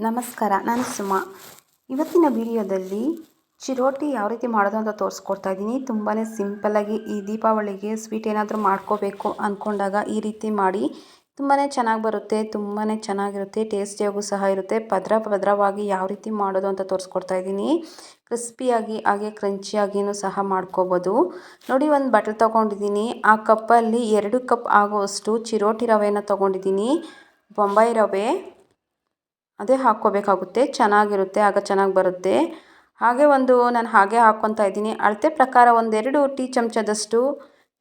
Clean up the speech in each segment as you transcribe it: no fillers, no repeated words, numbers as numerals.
ನಮಸ್ಕಾರ, ನಾನು ಸುಮಾ. ಇವತ್ತಿನ ವಿಡಿಯೋದಲ್ಲಿ ಚಿರೋಟಿ ಯಾವ ರೀತಿ ಮಾಡೋದು ಅಂತ ತೋರಿಸ್ಕೊಡ್ತಾ ಇದ್ದೀನಿ. ತುಂಬಾ ಸಿಂಪಲ್ಲಾಗಿ ಈ ದೀಪಾವಳಿಗೆ ಸ್ವೀಟ್ ಏನಾದರೂ ಮಾಡ್ಕೋಬೇಕು ಅಂದ್ಕೊಂಡಾಗ ಈ ರೀತಿ ಮಾಡಿ ತುಂಬಾ ಚೆನ್ನಾಗಿ ಬರುತ್ತೆ. ತುಂಬಾ ಚೆನ್ನಾಗಿರುತ್ತೆ, ಟೇಸ್ಟಿಯಾಗೂ ಸಹ ಇರುತ್ತೆ. ಭದ್ರವಾಗಿ ಯಾವ ರೀತಿ ಮಾಡೋದು ಅಂತ ತೋರಿಸ್ಕೊಡ್ತಾ ಇದ್ದೀನಿ. ಕ್ರಿಸ್ಪಿಯಾಗಿ ಹಾಗೆ ಕ್ರಂಚಿಯಾಗಿಯೂ ಸಹ ಮಾಡ್ಕೋಬೋದು. ನೋಡಿ, ಒಂದು ಬಟ್ಲು ತೊಗೊಂಡಿದ್ದೀನಿ. ಆ ಕಪ್ಪಲ್ಲಿ 2 ಕಪ್ ಆಗುವಷ್ಟು ಚಿರೋಟಿ ರವೆನ ತೊಗೊಂಡಿದ್ದೀನಿ. ಬೊಂಬಾಯಿ ರವೆ ಅದೇ ಹಾಕ್ಕೋಬೇಕಾಗುತ್ತೆ. ಚೆನ್ನಾಗಿರುತ್ತೆ, ಆಗ ಚೆನ್ನಾಗಿ ಬರುತ್ತೆ. ಹಾಗೆ ನಾನು ಹಾಕ್ಕೊತಾ ಇದ್ದೀನಿ. ಅಳತೆ ಪ್ರಕಾರ 1-2 ಟೀ ಚಮಚದಷ್ಟು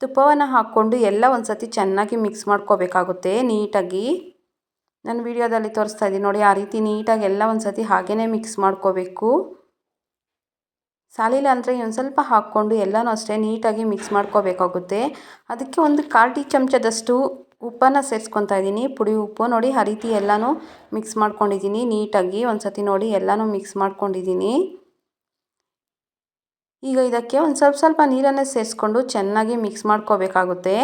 ತುಪ್ಪವನ್ನು ಹಾಕ್ಕೊಂಡು ಎಲ್ಲ ಒಂದು ಸತಿ ಚೆನ್ನಾಗಿ ಮಿಕ್ಸ್ ಮಾಡ್ಕೋಬೇಕಾಗುತ್ತೆ ನೀಟಾಗಿ. ನಾನು ವಿಡಿಯೋದಲ್ಲಿ ತೋರಿಸ್ತಾ ಇದ್ದೀನಿ ನೋಡಿ, ಆ ರೀತಿ ನೀಟಾಗಿ ಎಲ್ಲ ಒಂದು ಸತಿ ಹಾಗೇ ಮಿಕ್ಸ್ ಮಾಡ್ಕೋಬೇಕು. ಸಾಲಿಲ್ಲ ಅಂದರೆ ಒಂದು ಸ್ವಲ್ಪ ಹಾಕ್ಕೊಂಡು ಎಲ್ಲನೂ ಅಷ್ಟೇ ನೀಟಾಗಿ ಮಿಕ್ಸ್ ಮಾಡ್ಕೋಬೇಕಾಗುತ್ತೆ. ಅದಕ್ಕೆ 1/4 ಟೀ ಚಮಚದಷ್ಟು ಉಪ್ಪನ್ನು ಸೇರಿಸ್ಕೊತಾ ಇದ್ದೀನಿ, ಪುಡಿ ಉಪ್ಪು. ನೋಡಿ, ಆ ರೀತಿ ಎಲ್ಲನೂ ಮಿಕ್ಸ್ ಮಾಡ್ಕೊಂಡಿದ್ದೀನಿ ನೀಟಾಗಿ. ಒಂದು ಸತಿ ನೋಡಿ ಎಲ್ಲನೂ ಮಿಕ್ಸ್ ಮಾಡ್ಕೊಂಡಿದ್ದೀನಿ. ಈಗ ಇದಕ್ಕೆ ಒಂದು ಸ್ವಲ್ಪ ನೀರನ್ನು ಸೇರಿಸ್ಕೊಂಡು ಚೆನ್ನಾಗಿ ಮಿಕ್ಸ್ ಮಾಡ್ಕೋಬೇಕಾಗುತ್ತೆ.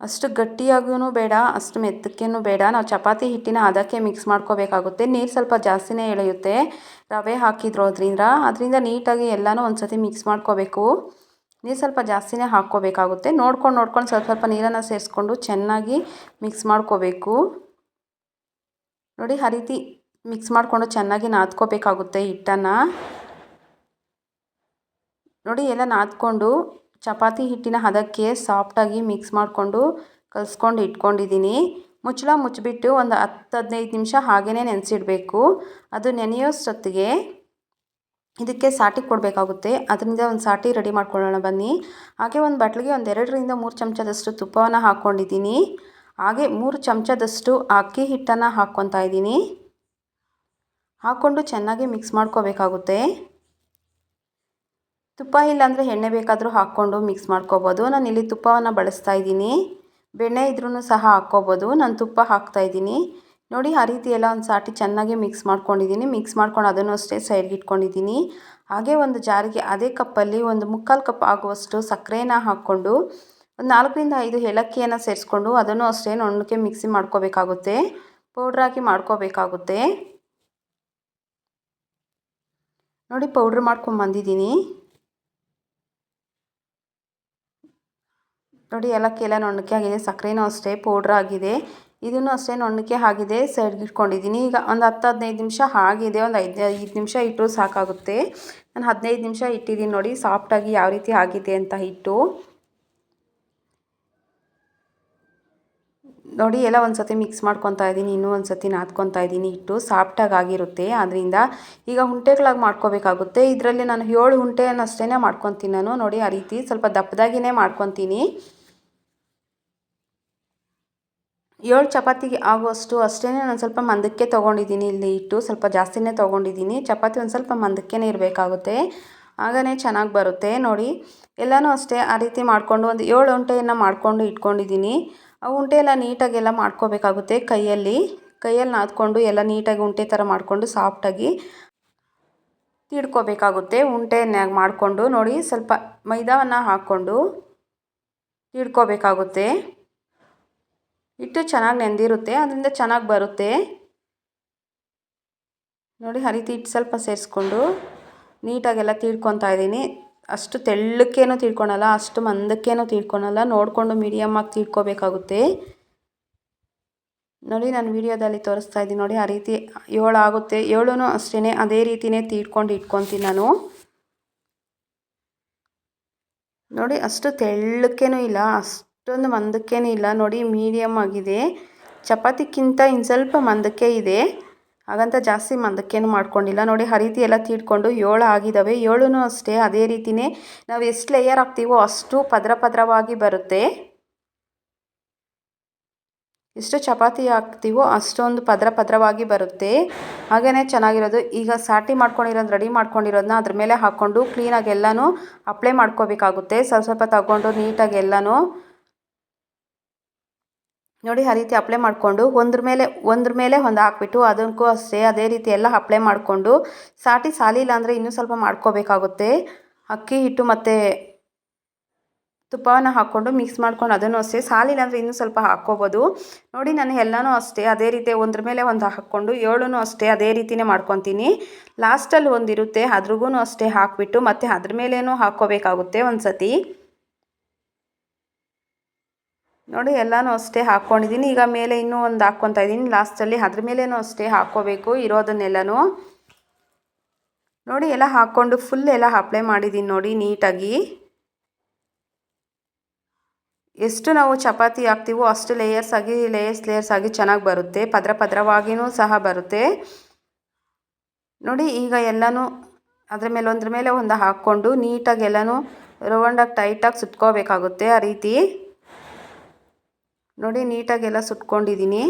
ಅಷ್ಟು ಗಟ್ಟಿಯಾಗೂ ಬೇಡ, ಅಷ್ಟು ಮೆತ್ತಕ್ಕೇನು ಬೇಡ. ನಾವು ಚಪಾತಿ ಹಿಟ್ಟಿನ ಅದಕ್ಕೆ ಮಿಕ್ಸ್ ಮಾಡ್ಕೋಬೇಕಾಗುತ್ತೆ. ನೀರು ಸ್ವಲ್ಪ ಜಾಸ್ತಿನೇ ಎಳೆಯುತ್ತೆ ರವೆ ಅದರಿಂದ ನೀಟಾಗಿ ಎಲ್ಲನೂ ಒಂದು ಸತಿ ಮಿಕ್ಸ್ ಮಾಡ್ಕೋಬೇಕು. ನೀರು ಸ್ವಲ್ಪ ಜಾಸ್ತಿನೇ ಹಾಕ್ಕೋಬೇಕಾಗುತ್ತೆ. ನೋಡ್ಕೊಂಡು ಸ್ವಲ್ಪ ನೀರನ್ನು ಸೇರಿಸ್ಕೊಂಡು ಚೆನ್ನಾಗಿ ಮಿಕ್ಸ್ ಮಾಡ್ಕೋಬೇಕು. ನೋಡಿ, ಆ ರೀತಿ ಮಿಕ್ಸ್ ಮಾಡಿಕೊಂಡು ಚೆನ್ನಾಗಿ ನಾದ್ಕೋಬೇಕಾಗುತ್ತೆ ಹಿಟ್ಟನ್ನು. ನೋಡಿ, ಎಲ್ಲ ನಾದ್ಕೊಂಡು ಚಪಾತಿ ಹಿಟ್ಟಿನ ಹದಕ್ಕೆ ಸಾಫ್ಟಾಗಿ ಮಿಕ್ಸ್ ಮಾಡಿಕೊಂಡು ಕಲಿಸ್ಕೊಂಡು ಇಟ್ಕೊಂಡಿದ್ದೀನಿ. ಮುಚ್ಚಳ ಮುಚ್ಚಿಬಿಟ್ಟು ಒಂದು 10-15 ನಿಮಿಷ ಹಾಗೇ ನೆನೆಸಿಡಬೇಕು. ಅದು ನೆನೆಯೋಷ್ಟೊತ್ತಿಗೆ ಇದಕ್ಕೆ ಸಾಟಿ ಕೊಡಬೇಕಾಗುತ್ತೆ. ಅದರಿಂದ ಒಂದು ಸಾಟಿ ರೆಡಿ ಮಾಡ್ಕೊಳ್ಳೋಣ ಬನ್ನಿ. ಹಾಗೆ ಒಂದು ಬಟ್ಲಿಗೆ 2-3 ಚಮಚದಷ್ಟು ತುಪ್ಪವನ್ನು ಹಾಕ್ಕೊಂಡಿದ್ದೀನಿ. ಹಾಗೆ 3 ಚಮಚದಷ್ಟು ಅಕ್ಕಿ ಹಿಟ್ಟನ್ನು ಹಾಕ್ಕೊತಾ ಇದ್ದೀನಿ. ಹಾಕ್ಕೊಂಡು ಚೆನ್ನಾಗಿ ಮಿಕ್ಸ್ ಮಾಡ್ಕೋಬೇಕಾಗುತ್ತೆ. ತುಪ್ಪ ಇಲ್ಲಾಂದರೆ ಎಣ್ಣೆ ಬೇಕಾದರೂ ಹಾಕ್ಕೊಂಡು ಮಿಕ್ಸ್ ಮಾಡ್ಕೋಬೋದು. ನಾನು ಇಲ್ಲಿ ತುಪ್ಪವನ್ನು ಬಳಸ್ತಾ ಇದ್ದೀನಿ. ಬೆಣ್ಣೆ ಇದ್ರೂ ಸಹ ಹಾಕ್ಕೋಬೋದು. ನಾನು ತುಪ್ಪ ಹಾಕ್ತಾಯಿದ್ದೀನಿ. ನೋಡಿ, ಆ ರೀತಿ ಎಲ್ಲ ಒಂದು ಸಾಟಿ ಚೆನ್ನಾಗಿ ಮಿಕ್ಸ್ ಮಾಡ್ಕೊಂಡಿದ್ದೀನಿ. ಮಿಕ್ಸ್ ಮಾಡ್ಕೊಂಡು ಅದನ್ನು ಅಷ್ಟೇ ಸೈಡ್ಗೆ ಇಟ್ಕೊಂಡಿದ್ದೀನಿ. ಹಾಗೆ ಒಂದು ಜಾರಿಗೆ ಅದೇ ಕಪ್ಪಲ್ಲಿ 1/4 ಕಪ್ ಆಗುವಷ್ಟು ಸಕ್ಕರೆನ ಹಾಕ್ಕೊಂಡು 4-5 ಏಲಕ್ಕಿಯನ್ನು ಸೇರಿಸ್ಕೊಂಡು ಅದನ್ನು ಅಷ್ಟೇ ನುಣ್ಣಗೆ ಮಿಕ್ಸಿ ಮಾಡ್ಕೋಬೇಕಾಗುತ್ತೆ. ಪೌಡ್ರಾಗಿ ಮಾಡ್ಕೋಬೇಕಾಗುತ್ತೆ. ನೋಡಿ, ಪೌಡ್ರ್ ಮಾಡ್ಕೊಂಬಂದಿದ್ದೀನಿ. ನೋಡಿ, ಏಲಕ್ಕಿ ಎಲ್ಲ ನುಣ್ಣಗೆ ಆಗಿದೆ. ಸಕ್ಕರೆನೂ ಅಷ್ಟೇ ಪೌಡ್ರ್ ಆಗಿದೆ. ಇದನ್ನು ಅಷ್ಟೇ ನುಣ್ಣಗೆ ಆಗಿದೆ, ಸೈಡ್ಗೆ ಇಟ್ಕೊಂಡಿದ್ದೀನಿ. ಈಗ ಒಂದು 10-15 ನಿಮಿಷ ಆಗಿದೆ. ಒಂದು 5 ನಿಮಿಷ ಇಟ್ಟರು ಸಾಕಾಗುತ್ತೆ. ನಾನು 15 ನಿಮಿಷ ಇಟ್ಟಿದ್ದೀನಿ. ನೋಡಿ, ಸಾಫ್ಟಾಗಿ ಯಾವ ರೀತಿ ಆಗಿದೆ ಅಂತ ಹಿಟ್ಟು. ನೋಡಿ, ಎಲ್ಲ ಒಂದು ಸತಿ ಮಿಕ್ಸ್ ಮಾಡ್ಕೊತಾ ಇದ್ದೀನಿ. ಇನ್ನೂ ಒಂದು ಸತಿ ನಾದ್ಕೊತಾ ಇದ್ದೀನಿ. ಹಿಟ್ಟು ಸಾಫ್ಟಾಗಿ ಆಗಿರುತ್ತೆ. ಆದ್ದರಿಂದ ಈಗ ಉಂಡೆಗಳಾಗಿ ಮಾಡ್ಕೋಬೇಕಾಗುತ್ತೆ. ಇದರಲ್ಲಿ ನಾನು 7 ಉಂಡೆಯನ್ನು ಅಷ್ಟೇ ಮಾಡ್ಕೊತೀನಿ ನಾನು. ನೋಡಿ, ಆ ರೀತಿ ಸ್ವಲ್ಪ ದಪ್ಪದಾಗಿಯೇ ಮಾಡ್ಕೊತೀನಿ. 7 ಚಪಾತಿಗೆ ಆಗುವಷ್ಟು ಅಷ್ಟೇ ನಾನು ಸ್ವಲ್ಪ ಮಂದಕ್ಕೆ ತೊಗೊಂಡಿದ್ದೀನಿ. ಇಲ್ಲಿ ಹಿಟ್ಟು ಸ್ವಲ್ಪ ಜಾಸ್ತಿನೇ ತೊಗೊಂಡಿದ್ದೀನಿ. ಚಪಾತಿ ಒಂದು ಸ್ವಲ್ಪ ಮಂದಕ್ಕೇ ಇರಬೇಕಾಗುತ್ತೆ, ಆಗನೇ ಚೆನ್ನಾಗಿ ಬರುತ್ತೆ. ನೋಡಿ, ಎಲ್ಲನೂ ಅಷ್ಟೇ ಆ ರೀತಿ ಮಾಡಿಕೊಂಡು ಒಂದು 7 ಉಂಡೆಯನ್ನು ಮಾಡಿಕೊಂಡು ಇಟ್ಕೊಂಡಿದ್ದೀನಿ. ಆ ಉಂಡೆ ಎಲ್ಲ ನೀಟಾಗೆಲ್ಲ ಮಾಡ್ಕೋಬೇಕಾಗುತ್ತೆ. ಕೈಯಲ್ಲಿ ನಾದ್ಕೊಂಡು ಎಲ್ಲ ನೀಟಾಗಿ ಉಂಡೆ ಥರ ಮಾಡಿಕೊಂಡು ಸಾಫ್ಟಾಗಿ ತೀಡ್ಕೋಬೇಕಾಗುತ್ತೆ. ಉಂಡೆಯನ್ನಾಗಿ ಮಾಡಿಕೊಂಡು ನೋಡಿ, ಸ್ವಲ್ಪ ಮೈದಾವನ್ನು ಹಾಕ್ಕೊಂಡು ತೀಡ್ಕೋಬೇಕಾಗುತ್ತೆ. ಹಿಟ್ಟು ಚೆನ್ನಾಗಿ ನೆಂದಿರುತ್ತೆ, ಅದರಿಂದ ಚೆನ್ನಾಗಿ ಬರುತ್ತೆ. ನೋಡಿ, ಆ ರೀತಿ ಹಿಟ್ಟು ಸ್ವಲ್ಪ ಸೇರಿಸ್ಕೊಂಡು ನೀಟಾಗೆಲ್ಲ ತೀಡ್ಕೊತಾ ಇದ್ದೀನಿ. ಅಷ್ಟು ತೆಳ್ಳಕ್ಕೇನೂ ತೀಡ್ಕೊಳಲ್ಲ, ಅಷ್ಟು ಮಂದಕ್ಕೇನೂ ತೀಡ್ಕೊಳಲ್ಲ. ನೋಡಿಕೊಂಡು ಮೀಡಿಯಮ್ಮಾಗಿ ತೀಡ್ಕೋಬೇಕಾಗುತ್ತೆ. ನೋಡಿ, ನಾನು ವಿಡಿಯೋದಲ್ಲಿ ತೋರಿಸ್ತಾ ಇದ್ದೀನಿ. ನೋಡಿ, ಆ ರೀತಿ 7 ಆಗುತ್ತೆ. 7 ಅಷ್ಟೇ ಅದೇ ರೀತಿಯೇ ತೀಡ್ಕೊಂಡು ಇಟ್ಕೊತೀನಿ ನಾನು. ನೋಡಿ, ಅಷ್ಟು ತೆಳ್ಳಕ್ಕೇನೂ ಇಲ್ಲ, ಅಷ್ಟೊಂದು ಮಂದಕ್ಕೇನೂ ಇಲ್ಲ. ನೋಡಿ, ಮೀಡಿಯಮ್ ಆಗಿದೆ. ಚಪಾತಿಗಿಂತ ಇನ್ನು ಸ್ವಲ್ಪ ಮಂದಕ್ಕೆ ಇದೆ, ಹಾಗಂತ ಜಾಸ್ತಿ ಮಂದಕ್ಕೇನು ಮಾಡ್ಕೊಂಡಿಲ್ಲ. ನೋಡಿ, ಆ ರೀತಿ ಎಲ್ಲ ತೀಡ್ಕೊಂಡು 7 ಆಗಿದ್ದಾವೆ. 7 ಅಷ್ಟೇ ಅದೇ ರೀತಿಯೇ ನಾವು ಎಷ್ಟು ಲೇಯರ್ ಹಾಕ್ತೀವೋ ಅಷ್ಟು ಪದರವಾಗಿ ಬರುತ್ತೆ. ಎಷ್ಟು ಚಪಾತಿ ಹಾಕ್ತೀವೋ ಅಷ್ಟೊಂದು ಪದರವಾಗಿ ಬರುತ್ತೆ, ಹಾಗೆಯೇ ಚೆನ್ನಾಗಿರೋದು. ಈಗ ಸಾಟಿ ರೆಡಿ ಮಾಡ್ಕೊಂಡಿರೋದನ್ನ ಅದ್ರ ಮೇಲೆ ಹಾಕ್ಕೊಂಡು ಕ್ಲೀನಾಗಿ ಎಲ್ಲನೂ ಅಪ್ಲೈ ಮಾಡ್ಕೋಬೇಕಾಗುತ್ತೆ. ಸ್ವಲ್ಪ ತಗೊಂಡು ನೀಟಾಗಿ ಎಲ್ಲನೂ ನೋಡಿ, ಆ ರೀತಿ ಅಪ್ಲೈ ಮಾಡಿಕೊಂಡು ಒಂದ್ರ ಮೇಲೆ ಒಂದು ಹಾಕ್ಬಿಟ್ಟು ಅದಕ್ಕೂ ಅಷ್ಟೇ ಅದೇ ರೀತಿ ಎಲ್ಲ ಅಪ್ಲೈ ಮಾಡಿಕೊಂಡು ಸಾಲಿಲ್ಲ ಅಂದರೆ ಇನ್ನೂ ಸ್ವಲ್ಪ ಮಾಡ್ಕೋಬೇಕಾಗುತ್ತೆ. ಅಕ್ಕಿ ಹಿಟ್ಟು ಮತ್ತು ತುಪ್ಪವನ್ನು ಹಾಕ್ಕೊಂಡು ಮಿಕ್ಸ್ ಮಾಡ್ಕೊಂಡು ಅದನ್ನು ಅಷ್ಟೇ ಸಾಲಿಲ್ಲ ಅಂದರೆ ಇನ್ನೂ ಸ್ವಲ್ಪ ಹಾಕ್ಕೋಬೋದು. ನೋಡಿ ನಾನು ಎಲ್ಲನೂ ಅಷ್ಟೇ ಅದೇ ರೀತಿ ಒಂದ್ರ ಮೇಲೆ ಒಂದು ಹಾಕ್ಕೊಂಡು 7 ಅಷ್ಟೇ ಅದೇ ರೀತಿಯೇ ಮಾಡ್ಕೊತೀನಿ. ಲಾಸ್ಟಲ್ಲಿ ಒಂದಿರುತ್ತೆ ಅದ್ರಿಗೂ ಅಷ್ಟೇ ಹಾಕಿಬಿಟ್ಟು ಮತ್ತು ಅದ್ರ ಮೇಲೇನೂ ಹಾಕ್ಕೋಬೇಕಾಗುತ್ತೆ ಒಂದು ಸತಿ. ನೋಡಿ ಎಲ್ಲನೂ ಅಷ್ಟೇ ಹಾಕ್ಕೊಂಡಿದ್ದೀನಿ. ಈಗ ಮೇಲೆ ಇನ್ನೂ ಒಂದು ಹಾಕ್ಕೊತಾ ಇದ್ದೀನಿ ಲಾಸ್ಟಲ್ಲಿ, ಅದ್ರ ಮೇಲೇನೂ ಅಷ್ಟೇ ಹಾಕ್ಕೋಬೇಕು ಇರೋದನ್ನೆಲ್ಲನೂ. ನೋಡಿ ಎಲ್ಲ ಹಾಕ್ಕೊಂಡು ಫುಲ್ ಎಲ್ಲ ಅಪ್ಲೈ ಮಾಡಿದ್ದೀನಿ ನೋಡಿ ನೀಟಾಗಿ. ಎಷ್ಟು ನಾವು ಚಪಾತಿ ಹಾಕ್ತೀವೋ ಅಷ್ಟು ಲೇಯರ್ಸ್ ಆಗಿ ಚೆನ್ನಾಗಿ ಬರುತ್ತೆ, ಪದ್ರ ಪದ್ರವಾಗಿಯೂ ಸಹ ಬರುತ್ತೆ. ನೋಡಿ ಈಗ ಎಲ್ಲನೂ ಅದ್ರ ಮೇಲೆ ಒಂದು ಹಾಕ್ಕೊಂಡು ನೀಟಾಗಿ ಎಲ್ಲನೂ ರೌಂಡಾಗಿ ಟೈಟಾಗಿ ಸುತ್ಕೋಬೇಕಾಗುತ್ತೆ. ಆ ರೀತಿ ನೋಡಿ ನೀಟಾಗೆಲ್ಲ ಸುಟ್ಕೊಂಡಿದ್ದೀನಿ.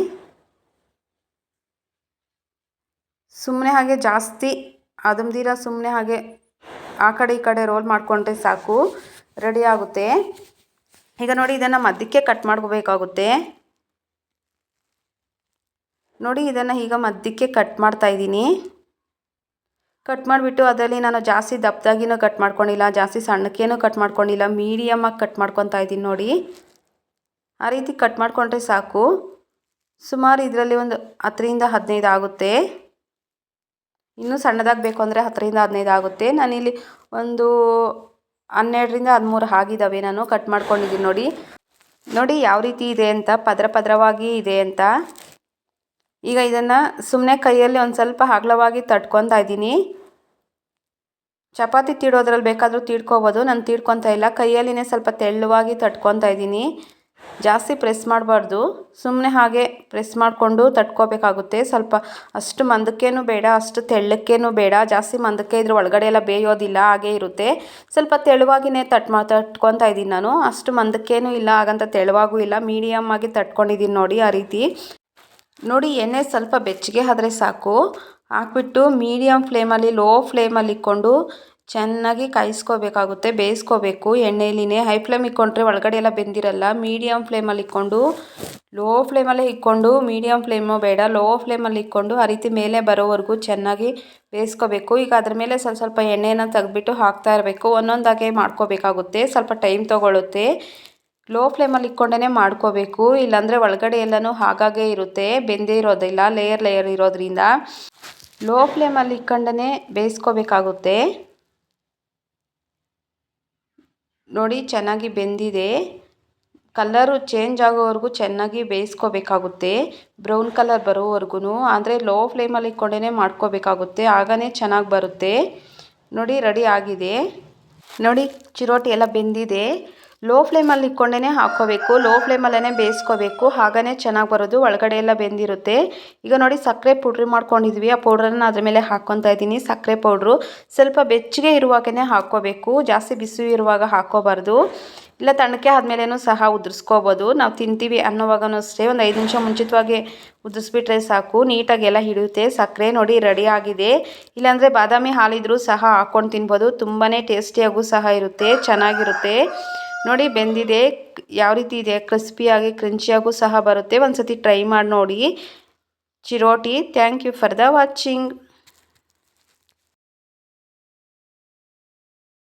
ಸುಮ್ಮನೆ ಹಾಗೆ ಜಾಸ್ತಿ ಅದಮ್ದಿರ ಸುಮ್ಮನೆ ಹಾಗೆ ಆ ಕಡೆ ಈ ಕಡೆ ರೋಲ್ ಮಾಡಿಕೊಂಡ್ರೆ ಸಾಕು, ರೆಡಿ ಆಗುತ್ತೆ. ಈಗ ನೋಡಿ ಇದನ್ನು ಮಧ್ಯಕ್ಕೆ ಕಟ್ ಮಾಡ್ಕೋಬೇಕಾಗುತ್ತೆ. ನೋಡಿ ಇದನ್ನು ಈಗ ಮಧ್ಯಕ್ಕೆ ಕಟ್ ಮಾಡ್ತಾಯಿದ್ದೀನಿ. ಕಟ್ ಮಾಡಿಬಿಟ್ಟು ಅದರಲ್ಲಿ ನಾನು ಜಾಸ್ತಿ ದಪ್ಪದಾಗಿನೂ ಕಟ್ ಮಾಡ್ಕೊಂಡಿಲ್ಲ, ಜಾಸ್ತಿ ಸಣ್ಣಕ್ಕೇನೂ ಕಟ್ ಮಾಡ್ಕೊಂಡಿಲ್ಲ, ಮೀಡಿಯಮಾಗಿ ಕಟ್ ಮಾಡ್ಕೊತಾ ಇದ್ದೀನಿ ನೋಡಿ. ಆ ರೀತಿ ಕಟ್ ಮಾಡಿಕೊಂಡ್ರೆ ಸಾಕು. ಸುಮಾರು ಇದರಲ್ಲಿ ಒಂದು 10ರಿಂದ 15 ಆಗುತ್ತೆ. ಇನ್ನೂ ಸಣ್ಣದಾಗಿ ಬೇಕು ಅಂದರೆ 10ರಿಂದ 15 ಆಗುತ್ತೆ. ನಾನಿಲ್ಲಿ ಒಂದು 12ರಿಂದ 13 ಆಗಿದ್ದಾವೆ ನಾನು ಕಟ್ ಮಾಡ್ಕೊಂಡಿದ್ದೀನಿ ನೋಡಿ. ನೋಡಿ ಯಾವ ರೀತಿ ಇದೆ ಅಂತ, ಪದ್ರವಾಗಿ ಇದೆ ಅಂತ. ಈಗ ಇದನ್ನು ಸುಮ್ಮನೆ ಕೈಯಲ್ಲಿ ಒಂದು ಸ್ವಲ್ಪ ಅಗಲವಾಗಿ ತಟ್ಕೊತಾ ಇದ್ದೀನಿ. ಚಪಾತಿ ತೀಡೋದ್ರಲ್ಲಿ ಬೇಕಾದರೂ ತೀಡ್ಕೋಬೋದು, ನಾನು ತೀಡ್ಕೊತಾ ಇಲ್ಲ, ಕೈಯಲ್ಲಿನೇ ಸ್ವಲ್ಪ ತೆಳ್ಳವಾಗಿ ತಟ್ಕೊತಾ ಇದ್ದೀನಿ. ಜಾಸ್ತಿ ಪ್ರೆಸ್ ಮಾಡಬಾರ್ದು, ಸುಮ್ಮನೆ ಹಾಗೆ ಪ್ರೆಸ್ ಮಾಡಿಕೊಂಡು ತಟ್ಕೋಬೇಕಾಗುತ್ತೆ. ಸ್ವಲ್ಪ ಅಷ್ಟು ಮಂದಕ್ಕೇನು ಬೇಡ, ಅಷ್ಟು ತೆಳ್ಳಕ್ಕೇನು ಬೇಡ. ಜಾಸ್ತಿ ಮಂದಕ್ಕೆ ಇದ್ರೆ ಒಳಗಡೆ ಎಲ್ಲ ಬೇಯೋದಿಲ್ಲ, ಹಾಗೇ ಇರುತ್ತೆ. ಸ್ವಲ್ಪ ತೆಳುವಾಗಿನೇ ತಟ್ಕೊತಾ ಇದ್ದೀನಿ ನಾನು, ಅಷ್ಟು ಮಂದಕ್ಕೇನು ಇಲ್ಲ, ಹಾಗಂತ ತೆಳುವಾಗೂ ಇಲ್ಲ, ಮೀಡಿಯಮ್ ಆಗಿ ತಟ್ಕೊಂಡಿದ್ದೀನಿ ನೋಡಿ. ಆ ರೀತಿ ನೋಡಿ ಎಣ್ಣೆ ಸ್ವಲ್ಪ ಬೆಚ್ಚಗೆ ಆದರೆ ಸಾಕು. ಹಾಕ್ಬಿಟ್ಟು ಮೀಡಿಯಮ್ ಫ್ಲೇಮಲ್ಲಿ ಲೋ ಫ್ಲೇಮಲ್ಲಿ ಇಟ್ಕೊಂಡು ಚೆನ್ನಾಗಿ ಕಾಯಿಸ್ಕೋಬೇಕಾಗುತ್ತೆ, ಬೇಯಿಸ್ಕೋಬೇಕು ಎಣ್ಣೆಯಲ್ಲಿನೇ. ಹೈ ಫ್ಲೇಮ್ ಇಟ್ಕೊಂಡ್ರೆ ಒಳಗಡೆ ಎಲ್ಲ ಬೆಂದಿರಲ್ಲ. ಮೀಡಿಯಮ್ ಫ್ಲೇಮಲ್ಲಿ ಇಟ್ಕೊಂಡು ಲೋ ಫ್ಲೇಮಲ್ಲೇ ಇಟ್ಕೊಂಡು, ಮೀಡಿಯಮ್ ಫ್ಲೇಮು ಬೇಡ, ಲೋ ಫ್ಲೇಮಲ್ಲಿ ಇಟ್ಕೊಂಡು ಆ ರೀತಿ ಮೇಲೆ ಬರೋವರೆಗೂ ಚೆನ್ನಾಗಿ ಬೇಯಿಸ್ಕೋಬೇಕು. ಈಗ ಅದ್ರ ಮೇಲೆ ಸ್ವಲ್ಪ ಎಣ್ಣೆನ ತೆಗೆದ್ಬಿಟ್ಟು ಹಾಕ್ತಾ ಇರಬೇಕು, ಒಂದೊಂದಾಗೆ ಮಾಡ್ಕೋಬೇಕಾಗುತ್ತೆ, ಸ್ವಲ್ಪ ಟೈಮ್ ತೊಗೊಳುತ್ತೆ. ಲೋ ಫ್ಲೇಮಲ್ಲಿ ಇಟ್ಕೊಂಡೇ ಮಾಡ್ಕೋಬೇಕು, ಇಲ್ಲಾಂದರೆ ಒಳಗಡೆ ಎಲ್ಲನೂ ಹಾಗಾಗೇ ಇರುತ್ತೆ, ಬೆಂದೇ ಇರೋದಿಲ್ಲ, ಲೇಯರ್ ಇರೋದ್ರಿಂದ ಲೋ ಫ್ಲೇಮಲ್ಲಿ ಇಟ್ಕೊಂಡೇ ಬೇಯಿಸ್ಕೋಬೇಕಾಗುತ್ತೆ. ನೋಡಿ ಚೆನ್ನಾಗಿ ಬೆಂದಿದೆ. ಕಲರು ಚೇಂಜ್ ಆಗೋವರೆಗೂ ಚೆನ್ನಾಗಿ ಬೇಯಿಸ್ಕೋಬೇಕಾಗುತ್ತೆ, ಬ್ರೌನ್ ಕಲರ್ ಬರೋವರೆಗೂ. ಅಂದರೆ ಲೋ ಫ್ಲೇಮಲ್ಲಿ ಇಟ್ಕೊಂಡೇ ಮಾಡ್ಕೋಬೇಕಾಗುತ್ತೆ, ಆಗನೇ ಚೆನ್ನಾಗಿ ಬರುತ್ತೆ. ನೋಡಿ ರೆಡಿ ಆಗಿದೆ. ನೋಡಿ ಚಿರೋಟಿ ಎಲ್ಲ ಬೆಂದಿದೆ. ಲೋ ಫ್ಲೇಮಲ್ಲಿ ಇಟ್ಕೊಂಡೇ ಹಾಕ್ಕೋಬೇಕು, ಲೋ ಫ್ಲೇಮಲ್ಲೇ ಬೇಯಿಸ್ಕೋಬೇಕು, ಹಾಗೇ ಚೆನ್ನಾಗಿ ಬರೋದು, ಒಳಗಡೆ ಎಲ್ಲ ಬೆಂದಿರುತ್ತೆ. ಈಗ ನೋಡಿ ಸಕ್ಕರೆ ಪೌಡ್ರ್ ಮಾಡ್ಕೊಂಡಿದ್ವಿ, ಆ ಪೌಡ್ರನ್ನು ಅದ್ರ ಮೇಲೆ ಹಾಕ್ಕೊತಾ ಇದ್ದೀನಿ. ಸಕ್ಕರೆ ಪೌಡ್ರು ಸ್ವಲ್ಪ ಬೆಚ್ಚಗೆ ಇರುವಾಗಲೇ ಹಾಕ್ಕೋಬೇಕು, ಜಾಸ್ತಿ ಬಿಸಿ ಇರುವಾಗ ಹಾಕ್ಕೋಬಾರ್ದು. ಇಲ್ಲ ತಣ್ಣಕ್ಕೆ ಆದಮೇಲೆನೂ ಸಹ ಉದುರಿಸ್ಕೋಬೋದು. ನಾವು ತಿಂತೀವಿ ಅನ್ನೋವಾಗನೂ ಅಷ್ಟೇ ಒಂದು 5 ನಿಮಿಷ ಮುಂಚಿತವಾಗಿ ಉದುರಿಸ್ಬಿಟ್ರೆ ಸಾಕು, ನೀಟಾಗಿ ಎಲ್ಲ ಹಿಡಿಯುತ್ತೆ ಸಕ್ಕರೆ. ನೋಡಿ ರೆಡಿ ಆಗಿದೆ. ಇಲ್ಲಾಂದರೆ ಬಾದಾಮಿ ಹಾಲಿದ್ರೂ ಸಹ ಹಾಕ್ಕೊಂಡು ತಿನ್ಬೋದು, ತುಂಬಾ ಟೇಸ್ಟಿಯಾಗೂ ಸಹ ಇರುತ್ತೆ, ಚೆನ್ನಾಗಿರುತ್ತೆ. ನೋಡಿ ಬೆಂದಿದೆ, ಯಾವ ರೀತಿ ಇದೆ, ಕ್ರಿಸ್ಪಿಯಾಗಿ ಕ್ರಂಚಿಯಾಗೂ ಸಹ ಬರುತ್ತೆ. ಒಂದು ಸತಿ ಟ್ರೈ ಮಾಡಿ ನೋಡಿ chiroti. Thank you for the watching.